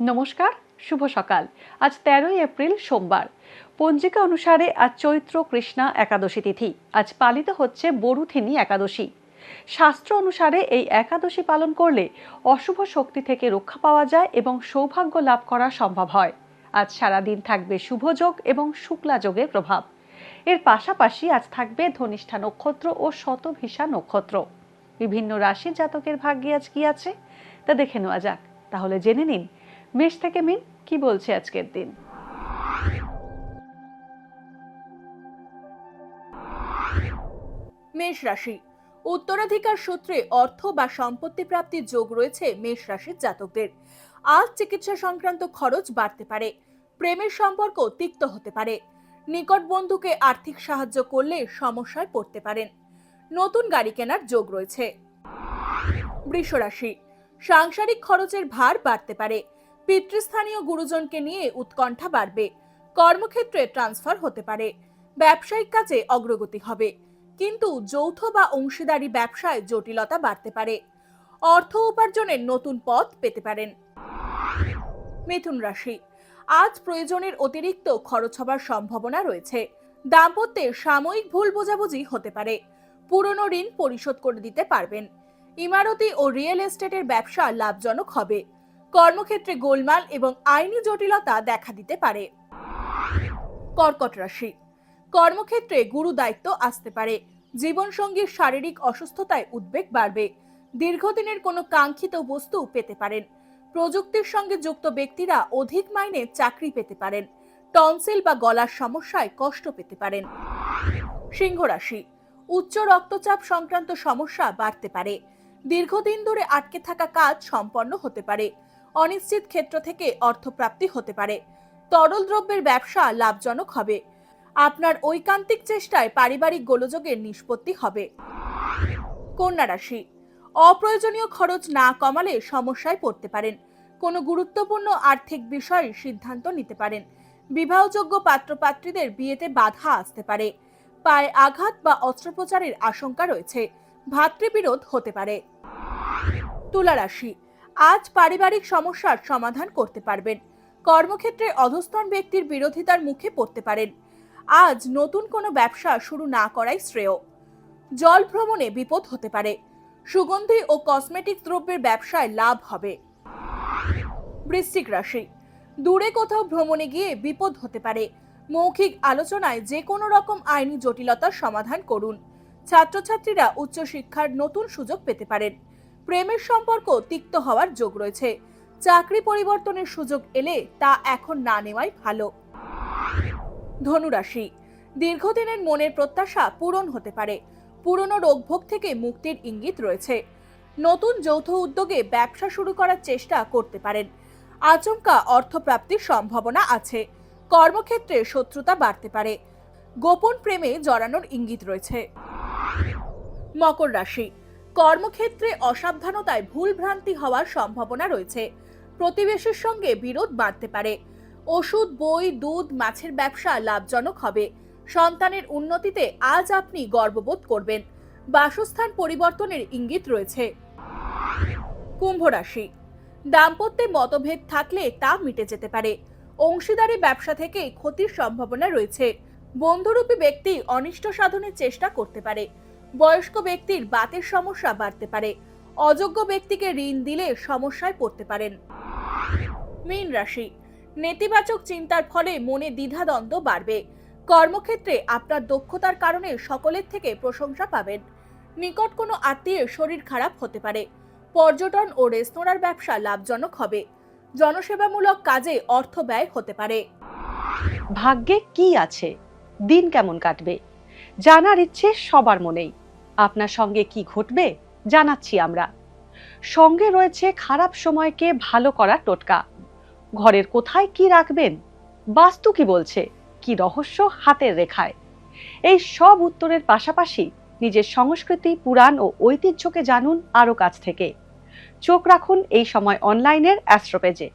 নমস্কার, শুভ সকাল। আজ 13ই এপ্রিল সোমবার। পঞ্জিকা অনুসারে আজ চৈত্র কৃষ্ণা একাদশী তিথি। আজ পালিত হচ্ছে বরুথিনী একাদশী। শাস্ত্র অনুসারে এই একাদশী পালন করলে অশুভ শক্তি থেকে রক্ষা পাওয়া যায় এবং সৌভাগ্য লাভ করা সম্ভব হয়। আজ সারাদিন থাকবে শুভ যোগ এবং শুক্লা যোগের প্রভাব। এর পাশাপাশি আজ থাকবে ধনিষ্ঠা নক্ষত্র ও শতভিষা নক্ষত্র। বিভিন্ন রাশির জাতকের ভাগ্যে আজ কি আছে তা দেখে নেওয়া যাক। তাহলে জেনে নিন মেষ থেকে মিন কি বলছে আজকের দিন। মেষ রাশি, উত্তরাধিকার সূত্রে অর্থ বা সম্পত্তি প্রাপ্তির যোগ রয়েছে মেষ রাশির জাতকদের। আজ চিকিৎসা সংক্রান্ত খরচ বাড়তে পারে। প্রেমের সম্পর্ক তিক্ত হতে পারে। নিকট বন্ধুকে আর্থিক সাহায্য করলে সমস্যায় পড়তে পারেন। নতুন গাড়ি কেনার যোগ রয়েছে। বৃষ রাশি, সাংসারিক খরচের ভার বাড়তে পারে। পিতৃস্থানীয় গুরুজনকে নিয়ে উৎকণ্ঠা বাড়বে। কর্মক্ষেত্রে ট্রান্সফার হতে পারে। ব্যবসায়িক কাজে অগ্রগতি হবে, কিন্তু যৌথ বা অংশীদারি ব্যবসায় জটিলতা বাড়তে পারে। অর্থ উপার্জনের নতুন পথ পেতে পারেন। মিথুন রাশি, আজ প্রয়োজনের অতিরিক্ত খরচ হবার সম্ভাবনা রয়েছে। দাম্পত্যে সাময়িক ভুল বোঝাবুঝি হতে পারে। পুরনো ঋণ পরিশোধ করে দিতে পারবেন। ইমারতি ও রিয়েল এস্টেটের ব্যবসা লাভজনক হবে। কর্মক্ষেত্রে গোলমাল এবং আইনি জটিলতা দেখা দিতে পারে। কর্কট রাশি, কর্মক্ষেত্রে গুরু দায়িত্ব আসতে পারে। জীবনসঙ্গীর শারীরিক অসুস্থতায় উদ্বেগ বাড়বে। দীর্ঘদিনের কোনো কাঙ্ক্ষিত বস্তু পেতে পারেন। প্রযুক্তির সঙ্গে যুক্ত ব্যক্তিরা অধিক মাইনে চাকরি পেতে পারেন। টনসিল বা গলার সমস্যায় কষ্ট পেতে পারেন। সিংহ রাশি, উচ্চ রক্তচাপ সংক্রান্ত সমস্যা বাড়তে পারে। দীর্ঘদিন ধরে আটকে থাকা কাজ সম্পন্ন হতে পারে। অনিশ্চিত ক্ষেত্র থেকে অর্থপ্রাপ্তি হতে পারে। তরল দ্রব্যের ব্যবসা লাভজনক হবে। আপনার ঐকান্তিক চেষ্টায় পারিবারিক গোলযোগের নিষ্পত্তি হবে। কন্যা রাশি, অপ্রয়োজনীয় খরচ না কমালে সমস্যায় পড়তে পারেন। কোনো গুরুত্বপূর্ণ আর্থিক বিষয়ে সিদ্ধান্ত নিতে পারেন। বিবাহযোগ্য পাত্রপাত্রীদের বিয়েতে বাধা আসতে পারে। পায়ে আঘাত বা অস্ত্রোপচারের আশঙ্কা রয়েছে। ভাতৃবিরোধ হতে পারে। তুলা রাশি, আজ পারিবারিক সমস্যার সমাধান করতে পারবেন। কর্মক্ষেত্রে অধস্তন ব্যক্তির বিরোধিতার মুখে পড়তে পারেন। আজ নতুন কোনো ব্যবসা শুরু না করাই শ্রেয়। জল ভ্রমণে বিপদ হতে পারে। সুগন্ধি ও কসমেটিক দ্রব্যের ব্যবসায় লাভ হবে। বৃশ্চিক রাশি, দূরে কোথাও ভ্রমণে গিয়ে বিপদ হতে পারে। মৌখিক আলোচনায় যে কোনো রকম আইনি জটিলতার সমাধান করুন। ছাত্রছাত্রীরা উচ্চশিক্ষার নতুন সুযোগ পেতে পারেন। প্রেমের সম্পর্ক তিক্ত হওয়ার যোগ রয়েছে। চাকরি পরিবর্তনের সুযোগ এলে তা এখন না নেওয়াই ভালো। ধনু রাশি, দীর্ঘদিনের মনের প্রত্যাশা পূরণ হতে পারে। পুরনো রোগভোগ থেকে মুক্তির ইঙ্গিত রয়েছে। নতুন যৌথ উদ্যোগে ব্যবসা শুরু করার চেষ্টা করতে পারেন। আচমকা অর্থপ্রাপ্তির সম্ভাবনা আছে। কর্মক্ষেত্রে শত্রুতা বাড়তে পারে। গোপন প্রেমে জড়ানোর ইঙ্গিত রয়েছে। মকর রাশি, কর্মক্ষেত্রে অসাবধানতায় ভুল ভ্রান্তি হওয়ার সম্ভাবনা রয়েছে। প্রতিবেশীর সঙ্গে বিরোধ বাড়তে পারে। ওষুধ, বই, দুধ, মাছের ব্যবসা লাভজনক হবে। সন্তানের উন্নতিতে আজ আপনি গর্ববোধ করবেন। বাসস্থান পরিবর্তনের ইঙ্গিত রয়েছে। কুম্ভ রাশি, দাম্পত্যে মতভেদ থাকলে তা মিটে যেতে পারে। অংশীদারি ব্যবসা থেকে ক্ষতির সম্ভাবনা রয়েছে। বন্ধুরূপী ব্যক্তি অনিষ্ট সাধনের চেষ্টা করতে পারে। বয়স্ক ব্যক্তির বাতের সমস্যা বাড়তে পারে। অযোগ্য ব্যক্তিকে ঋণ দিলে সমস্যায় পড়তে পারেন। মীন রাশি, নেতিবাচক চিন্তার ফলে মনে দ্বিধাদ্বন্দ্ব বাড়বে। কর্মক্ষেত্রে আপনার দক্ষতার কারণে সকলের থেকে প্রশংসা পাবেন। নিকট কোনো আত্মীয়ের শরীর খারাপ হতে পারে। পর্যটন ও রেস্তোরাঁর ব্যবসা লাভজনক হবে। জনসেবামূলক কাজে অর্থ ব্যয় হতে পারে। ভাগ্যে কি আছে, দিন কেমন কাটবে, জানার ইচ্ছে সবার মনেই। আপনার সঙ্গে কি ঘটবে জানাচ্ছি আমরা। সঙ্গে রয়েছে খারাপ সময়কে ভালো করার টোটকা। ঘরের কোথায় কি রাখবেন, বাস্তু কি বলছে, কি রহস্য হাতের রেখায়। এই সব উত্তরের পাশাপাশি নিজের সংস্কৃতি, পুরাণ ও ঐতিহ্যকে জানুন আরো কাছ থেকে। চোখ রাখুন এই সময় অনলাইনের অ্যাস্ট্রো পেজে।